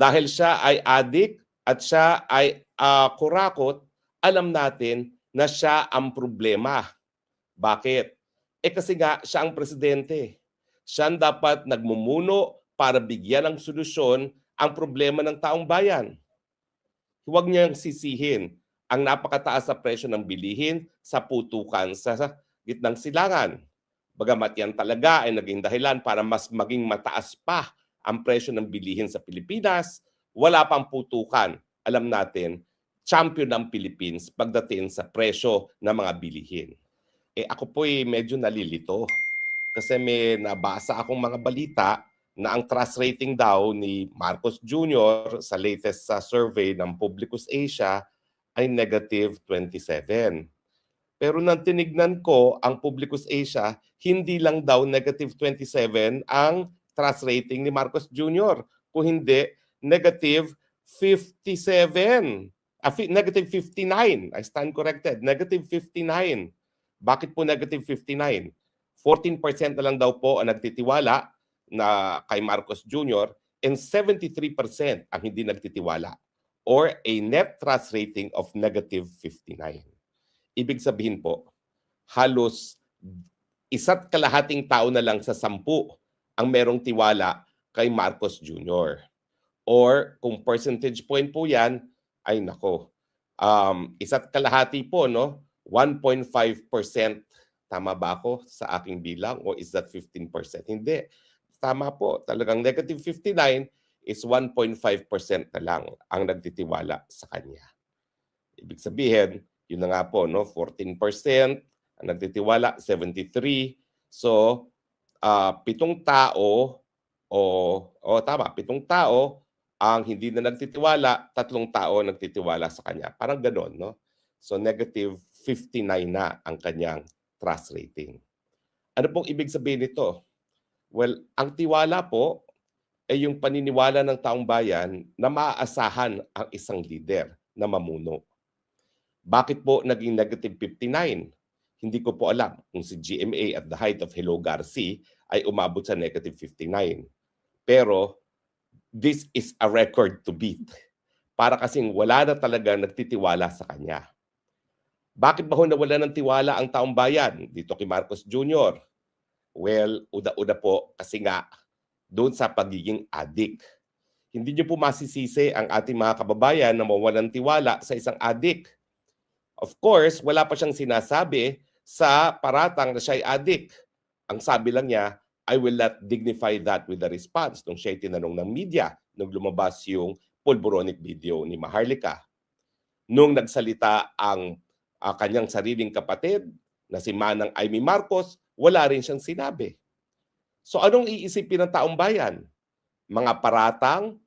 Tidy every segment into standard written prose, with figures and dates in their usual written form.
dahil siya ay adik at siya ay kurakot, alam natin na siya ang problema. Bakit? Kasi nga siya ang presidente. Siya ang dapat nagmumuno para bigyan ng solusyon ang problema ng taong bayan. Huwag niyang sisihin ang napakataas na presyo ng bilihin sa putukan sa gitnang silangan. Bagamat yan talaga ay naging dahilan para mas maging mataas pa ang presyo ng bilihin sa Pilipinas, wala pang putukan. Alam natin, champion ng Philippines pagdating sa presyo ng mga bilihin. Ako po'y medyo nalilito kasi may nabasa akong mga balita na ang trust rating daw ni Marcos Jr. sa latest survey ng Publicus Asia ay negative 27. Pero nang tinignan ko ang Publicus Asia, hindi lang daw negative 27 ang trust rating ni Marcos Jr. Kung hindi, negative 57. Negative 59. I stand corrected. Negative 59. Bakit po negative 59? 14% na lang daw po ang nagtitiwala na kay Marcos Jr. and 73% ang hindi nagtitiwala, or a net trust rating of negative 59. Ibig sabihin po, halos 1.5 tao na lang sa 10 ang merong tiwala kay Marcos Jr. Or kung percentage point po yan, ay nako, 1.5 po, no? 1.5%. Tama ba ako sa aking bilang o is that 15%? Hindi. Tama po. Talagang negative 59 is 1.5% na lang ang nagtitiwala sa kanya. Ibig sabihin, yun na nga po, no? 14% ang nagtitiwala, 73. So, 7 tao, tama, 7 tao ang hindi na nagtitiwala, 3 tao nagtitiwala sa kanya. Parang ganon, no? So, negative 59 na ang kanyang trust rating. Ano pong ibig sabihin nito? Well, ang tiwala po ay yung paniniwala ng taong bayan na maaasahan ang isang leader na mamuno. Bakit po naging negative 59? Hindi ko po alam kung si GMA at the height of Hello Garcia ay umabot sa negative 59. Pero this is a record to beat. Para kasing wala na talaga nagtitiwala sa kanya. Bakit ba nawala ng tiwala ang taong bayan dito kay Marcos Jr.? Well, una-una po kasi nga doon sa pagiging adik. Hindi niyo po masisisi ang ating mga kababayan na mawalan tiwala sa isang adik. Of course, wala pa siyang sinasabi sa paratang na siya ay adik. Ang sabi lang niya, I will not dignify that with a response nung siya tinanong ng media nung lumabas yung pulboronic video ni Maharlika. Nung nagsalita ang kanyang sariling kapatid na si Manang Amy Marcos, wala rin siyang sinabi. So anong iisipin ng taong bayan? Mga paratang,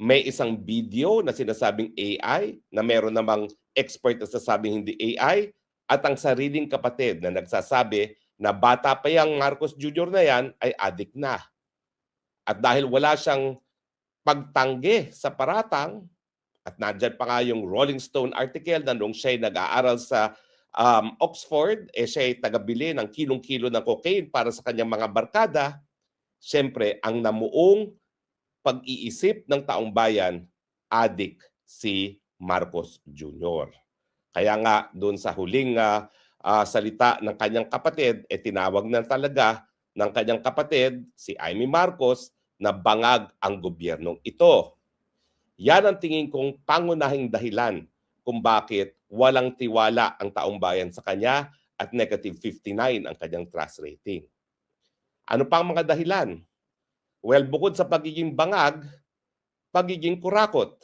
may isang video na sinasabing AI, na meron namang expert na sasabing hindi AI, at ang sariling kapatid na nagsasabi na bata pa yung Marcos Jr. na yan ay adik na. At dahil wala siyang pagtanggi sa paratang, at nandyan pa nga yung Rolling Stone article na nung siya'y nag-aaral sa Oxford, siya'y tagabili ng kilong-kilo ng cocaine para sa kanyang mga barkada, siyempre, ang namuong pag-iisip ng taong bayan, adik si Marcos Jr. Kaya nga, doon sa huling salita ng kanyang kapatid, tinawag na talaga ng kanyang kapatid, si Amy Marcos, na bangag ang gobyernong ito. Yan ang tingin kong pangunahing dahilan kung bakit walang tiwala ang taong bayan sa kanya at negative 59 ang kanyang trust rating. Ano pa ang mga dahilan? Well, bukod sa pagiging bangag, pagiging kurakot.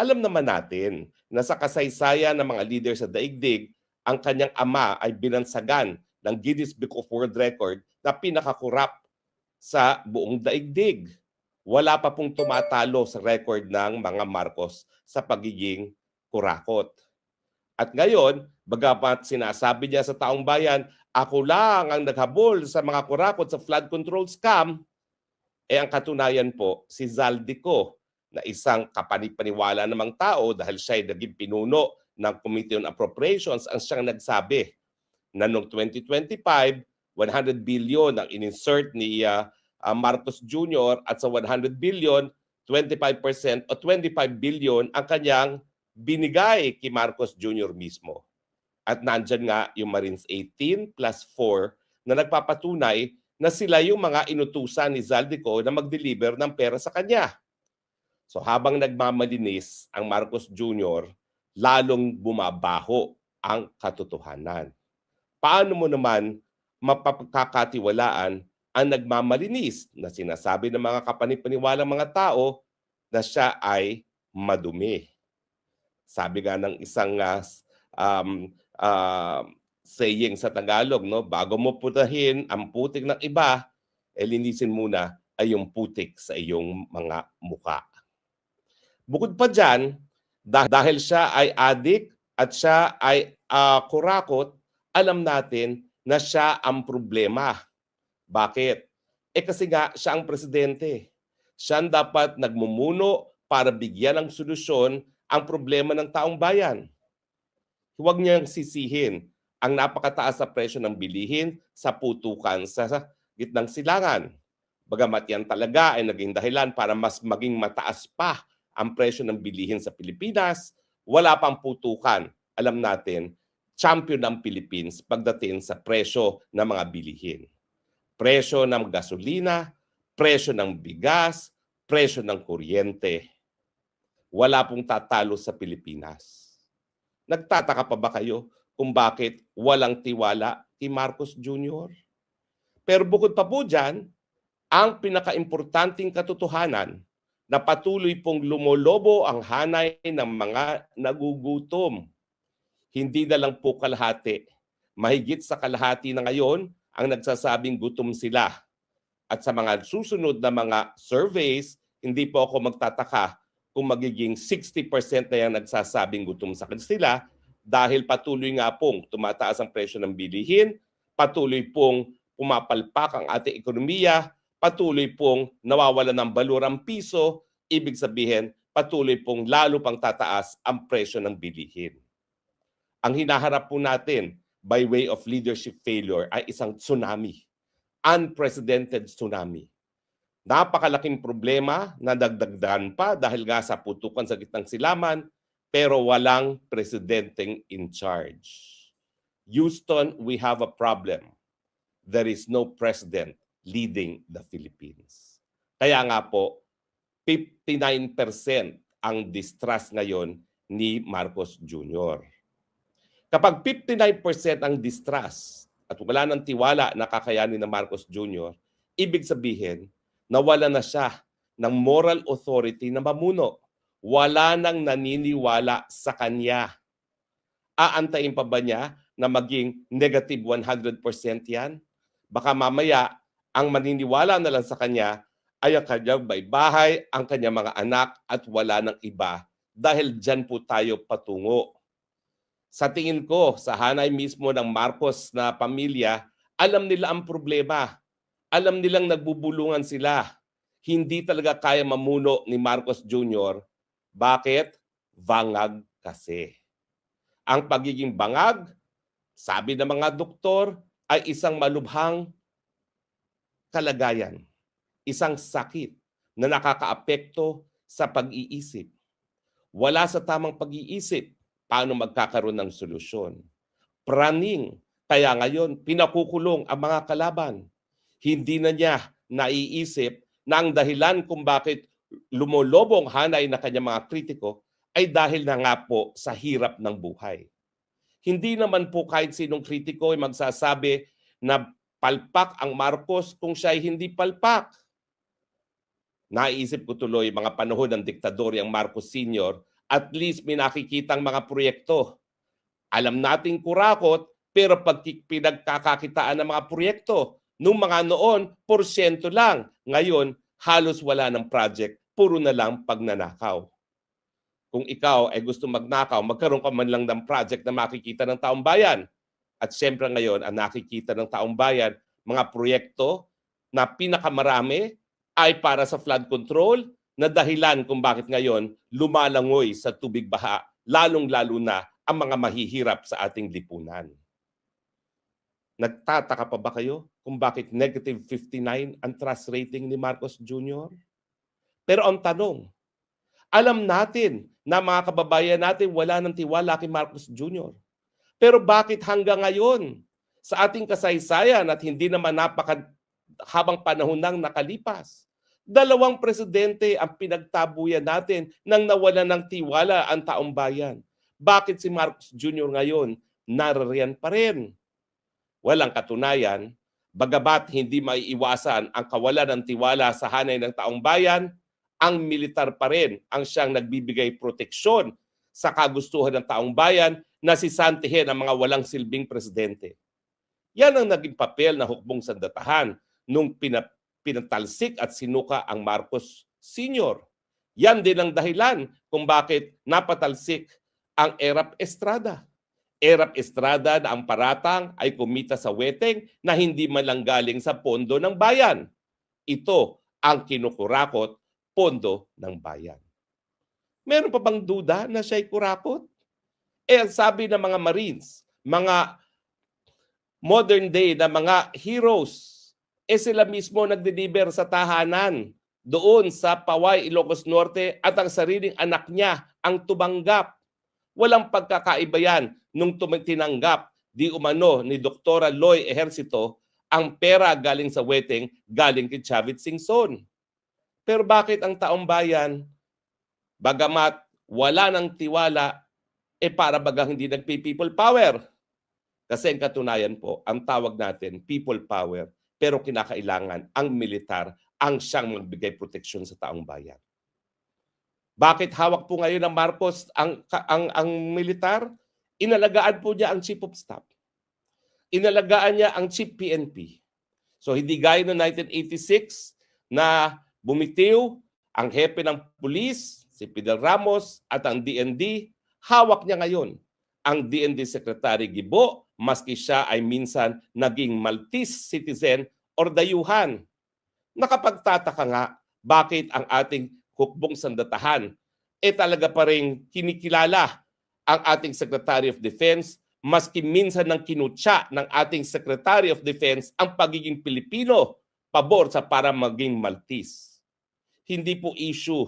Alam naman natin na sa kasaysayan ng mga leader sa daigdig, ang kanyang ama ay binansagan ng Guinness Book of World Record na pinakakurap sa buong daigdig. Wala pa pong tumatalo sa record ng mga Marcos sa pagiging kurakot. At ngayon, bagamat sinasabi niya sa taong bayan, ako lang ang naghabol sa mga kurakot sa flood control scam, ang katunayan po, si Zaldico, na isang kapanipaniwala namang tao dahil siya ay naging pinuno ng Committee on Appropriations, ang siyang nagsabi na noong 2025, 100 billion ang in-insert ni Marcos Jr. at sa 100 billion, 25% o 25 billion ang kanyang binigay kay Marcos Jr. mismo. At nandyan nga yung Marines 18 plus 4 na nagpapatunay na sila yung mga inutusan ni Zaldico na mag-deliver ng pera sa kanya. So habang nagmamalinis ang Marcos Jr., lalong bumabaho ang katotohanan. Paano mo naman mapapagkakatiwalaan ang nagmamalinis na sinasabi ng mga kapanipaniwalang mga tao na siya ay madumi? Sabi nga ng isang um, uh, saying sa Tagalog, no, bago mo putahin ang putik ng iba, linisin muna ay yung putik sa iyong mga muka. Bukod pa dyan, dahil siya ay adik at siya ay kurakot, alam natin na siya ang problema. Bakit? Kasi nga siya ang presidente. Siya ang dapat nagmumuno para bigyan ng solusyon ang problema ng taong bayan. Huwag niyang sisihin ang napakataas na presyo ng bilihin sa putukan sa gitnang silangan. Bagamat yan talaga ay naging dahilan para mas maging mataas pa ang presyo ng bilihin sa Pilipinas, wala pang putukan. Alam natin, champion ng Philippines pagdating sa presyo ng mga bilihin. Presyo ng gasolina, presyo ng bigas, presyo ng kuryente. Wala pong tatalo sa Pilipinas. Nagtataka pa ba kayo kung bakit walang tiwala kay Marcos Jr.? Pero bukod pa po dyan, ang pinakaimportanteng katotohanan na patuloy pong lumolobo ang hanay ng mga nagugutom. Hindi na lang po kalahati. Mahigit sa kalahati na ngayon ang nagsasabing gutom sila. At sa mga susunod na mga surveys, hindi po ako magtataka kung magiging 60% na yung nagsasabing gutom sa sila dahil patuloy nga pong tumataas ang presyo ng bilihin, patuloy pong pumapalpak ang ating ekonomiya, patuloy pong nawawalan ng balur ang piso, ibig sabihin patuloy pong lalo pang tataas ang presyo ng bilihin. Ang hinaharap po natin by way of leadership failure ay isang tsunami, unprecedented tsunami. Napakalaking problema na dagdagdagan pa dahil nga sa putukan sa gitnang silaman, pero walang presidenteng in charge. Houston, we have a problem. There is no president leading the Philippines. Kaya nga po, 59% ang distrust ngayon ni Marcos Jr. Kapag 59% ang distrust at wala ng tiwala na kakayanin ng Marcos Jr., ibig sabihin, nawala na siya ng moral authority na mamuno. Wala nang naniniwala sa kanya. Aantayin pa ba niya na maging negative 100% yan? Baka mamaya, ang maniniwala na lang sa kanya ay ang kanyang bahay, ang kanyang mga anak at wala ng iba. Dahil dyan po tayo patungo. Sa tingin ko, sa hanay mismo ng Marcos na pamilya, alam nila ang problema. Alam nilang nagbubulungan sila. Hindi talaga kaya mamuno ni Marcos Jr. Bakit? Bangag kasi. Ang pagiging bangag, sabi ng mga doktor, ay isang malubhang kalagayan. Isang sakit na nakakaapekto sa pag-iisip. Wala sa tamang pag-iisip, paano magkakaroon ng solusyon? Praning, kaya ngayon pinakukulong ang mga kalaban. Hindi na niya naiisip na ang dahilan kung bakit lumolobong hanay na kanyang mga kritiko ay dahil na nga po sa hirap ng buhay. Hindi naman po kahit sinong kritiko ay magsasabi na palpak ang Marcos kung siya ay hindi palpak. Naisip ko tuloy mga panahon ng diktadoryang Marcos Sr., at least may nakikitang mga proyekto. Alam nating kurakot, pero pag pinagkakakitaan ng mga proyekto, nung mga noon, porsyento lang. Ngayon, halos wala ng project, puro na lang pagnanakaw. Kung ikaw ay gusto magnakaw, magkaroon ka man lang ng project na makikita ng taong bayan. At siyempre ngayon, ang nakikita ng taong bayan, mga proyekto na pinakamarami ay para sa flood control, na dahilan kung bakit ngayon lumalangoy sa tubig baha, lalong-lalo na ang mga mahihirap sa ating lipunan. Nagtataka pa ba kayo kung bakit negative 59 ang trust rating ni Marcos Jr.? Pero ang tanong, alam natin na mga kababayan natin wala ng tiwala kay Marcos Jr. Pero bakit hanggang ngayon sa ating kasaysayan at hindi naman habang panahon nang nakalipas, dalawang presidente ang pinagtabuyan natin nang nawalan ng tiwala ang taong bayan. Bakit si Marcos Jr. ngayon naririyan pa rin? Walang katunayan, bagamat hindi maiiwasan ang kawalan ng tiwala sa hanay ng taong bayan, ang militar pa rin ang siyang nagbibigay proteksyon sa kagustuhan ng taong bayan na sisantihin ang mga walang silbing presidente. Yan ang naging papel ng hukbong sandatahan nung pinatalsik at sinuka ang Marcos Sr. Yan din ang dahilan kung bakit napatalsik ang Erap Estrada. Erap Estrada na ang paratang ay kumita sa weteng na hindi man lang galing sa pondo ng bayan. Ito ang kinukurakot, pondo ng bayan. Meron pa bang duda na siya'y kurakot? Ang sabi ng mga Marines, mga modern day na mga heroes, sila mismo nagdeliver sa tahanan doon sa Paway, Ilocos Norte at ang sariling anak niya ang tumanggap. Walang pagkakaiba yan nung tinanggap di umano ni Dr. Loy Ejercito ang pera galing sa weteng galing kay Chavit Singson. Pero bakit ang taong bayan, bagamat wala ng tiwala, para bagang hindi nagpi-people power? Kasi ang katunayan po, ang tawag natin, people power, pero kinakailangan ang militar ang siyang magbigay proteksyon sa taong bayan. Bakit hawak po ngayon ng Marcos ang militar? Inalagaan po niya ang Chief of Staff. Inalagaan niya ang Chief PNP. So hindi gaya noong 1986 na bumitiw ang hepe ng pulis, si Fidel Ramos at ang DND, hawak niya ngayon ang DND Secretary Gibo, maski siya ay minsan naging Maltese citizen or dayuhan. Nakapagtataka nga bakit ang ating hukbong sandatahan talaga pa rin kinikilala ang ating Secretary of Defense, maski minsan ng kinutya ng ating Secretary of Defense ang pagiging Pilipino pabor sa para maging Maltese. Hindi po issue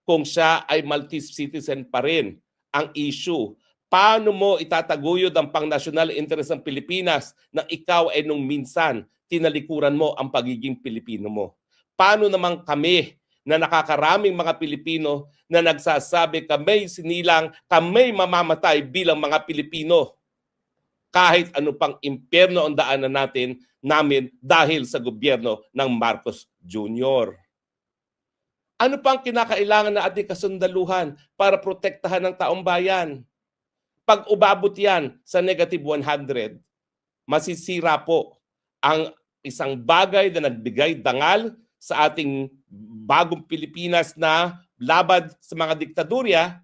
kung siya ay Maltese citizen pa rin. Ang issue, paano mo itataguyod ang pang-national interest ng Pilipinas na ikaw ay nung minsan tinalikuran mo ang pagiging Pilipino mo? Paano naman kami na nakakaraming mga Pilipino na nagsasabi kami sinilang, kami mamamatay bilang mga Pilipino? Kahit ano pang impyerno ang daanan namin dahil sa gobyerno ng Marcos Jr. Ano pang kinakailangan na ating kasundaluhan para protektahan ng taong bayan? Pag umabot yan sa negative 100, masisira po ang isang bagay na nagbigay dangal sa ating bagong Pilipinas na laban sa mga diktadurya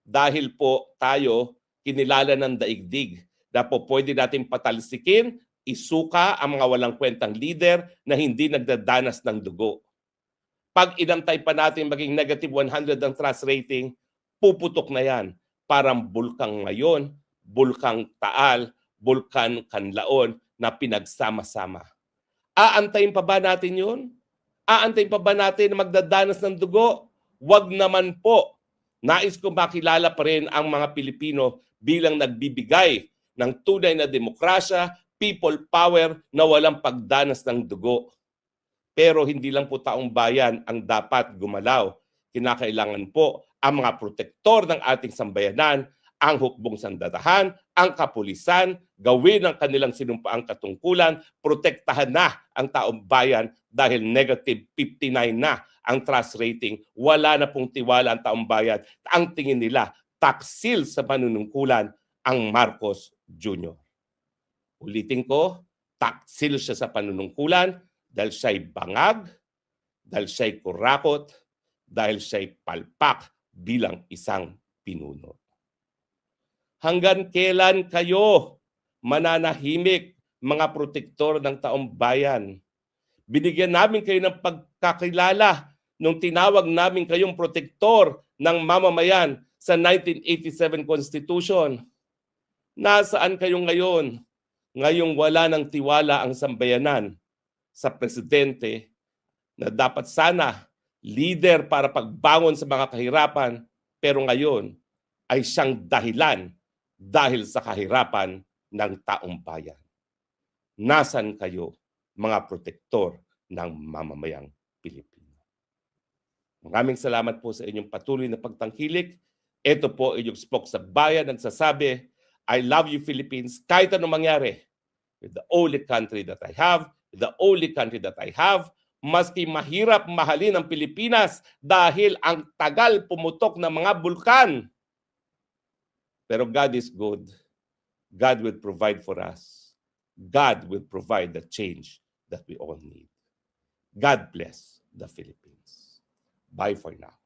dahil po tayo kinilala ng daigdig na po pwede natin patalsikin, isuka ang mga walang kwentang leader na hindi nagdadanas ng dugo. Pag inantay pa natin maging negative 100 ang trust rating, puputok na yan. Parang bulkang ngayon, bulkang Taal, bulkan Kanlaon na pinagsama-sama. Aantayin pa ba natin yun? Aantayin pa ba natin na magdadanas ng dugo? Wag naman po. Nais ko makilala pa rin ang mga Pilipino bilang nagbibigay ng tunay na demokrasya, people power na walang pagdanas ng dugo. Pero hindi lang po taong bayan ang dapat gumalaw. Kinakailangan po ang mga protektor ng ating sambayanan, ang hukbong sandatahan, ang kapulisan, gawin ang kanilang sinumpaang katungkulan, protektahan na ang taong bayan dahil negative 59 na ang trust rating. Wala na pong tiwala ang taong bayan. Ang tingin nila, taksil sa panunungkulan ang Marcos Jr. Ulitin ko, taksil siya sa panunungkulan dahil siya'y bangag, dahil siya'y kurakot, dahil siya'y palpak bilang isang pinuno. Hanggang kailan kayo mananahimik, mga protektor ng taong bayan? Binigyan namin kayo ng pagkakilala nung tinawag namin kayong protektor ng mamamayan sa 1987 Constitution. Nasaan kayo ngayon? Ngayong wala ng tiwala ang sambayanan sa presidente na dapat sana leader para pagbangon sa mga kahirapan, pero ngayon ay siyang dahilan dahil sa kahirapan ng taong bayan. Nasaan kayo, mga protektor ng mamamayang Pilipino? Maraming salamat po sa inyong patuloy na pagtangkilik. Ito po inyong spokesbayan nagsasabi, I love you Philippines kahit anong mangyari. With the only country that I have, maski mahirap mahalin ang Pilipinas dahil ang tagal pumutok ng mga bulkan. Pero God is good. God will provide for us. God will provide the change that we all need. God bless the Philippines. Bye for now.